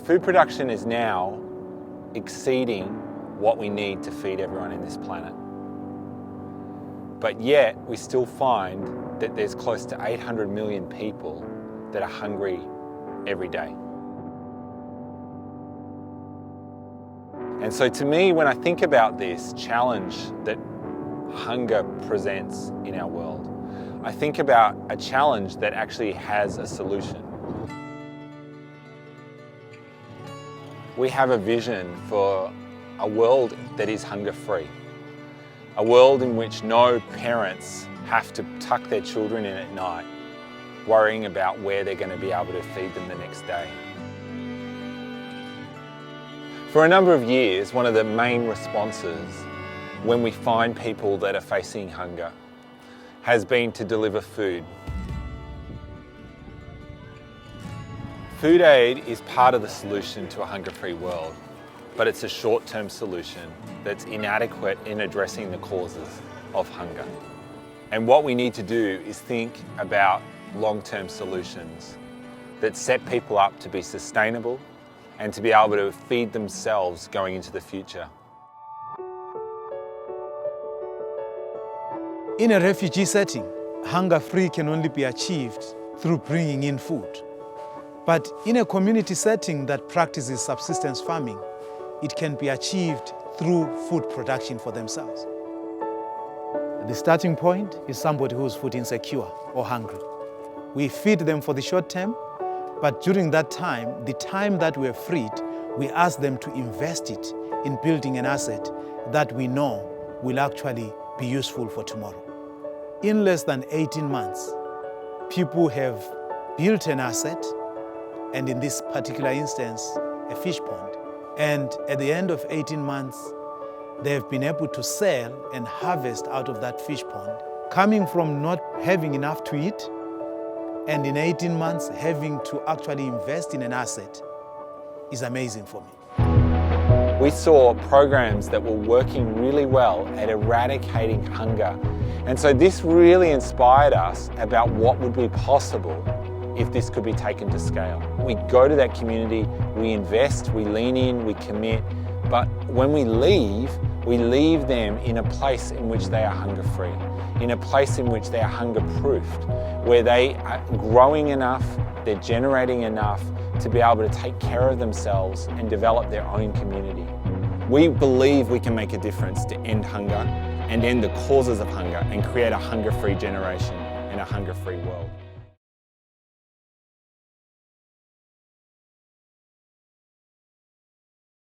Food production is now exceeding what we need to feed everyone in this planet. But yet, we still find that there's close to 800 million people that are hungry every day. And so to me, when I think about this challenge that hunger presents in our world, I think about a challenge that actually has a solution. We have a vision for a world that is hunger-free. A world in which no parents have to tuck their children in at night, worrying about where they're going to be able to feed them the next day. For a number of years, one of the main responses when we find people that are facing hunger has been to deliver food. Food aid is part of the solution to a hunger-free world, but it's a short-term solution that's inadequate in addressing the causes of hunger. And what we need to do is think about long-term solutions that set people up to be sustainable and to be able to feed themselves going into the future. In a refugee setting, hunger-free can only be achieved through bringing in food. But in a community setting that practices subsistence farming, it can be achieved through food production for themselves. The starting point is somebody who's food insecure or hungry. We feed them for the short term, but during that time, the time that we're freed, we ask them to invest it in building an asset that we know will actually be useful for tomorrow. In less than 18 months, people have built an asset, and in this particular instance, a fish pond. And at the end of 18 months, they have been able to sell and harvest out of that fish pond, coming from not having enough to eat, and in 18 months having to actually invest in an asset is amazing for me. We saw programs that were working really well at eradicating hunger. And so this really inspired us about what would be possible if this could be taken to scale. We go to that community, we invest, we lean in, we commit, but when we leave them in a place in which they are hunger-free, in a place in which they are hunger-proofed, where they are growing enough, they're generating enough to be able to take care of themselves and develop their own community. We believe we can make a difference to end hunger and end the causes of hunger and create a hunger-free generation and a hunger-free world.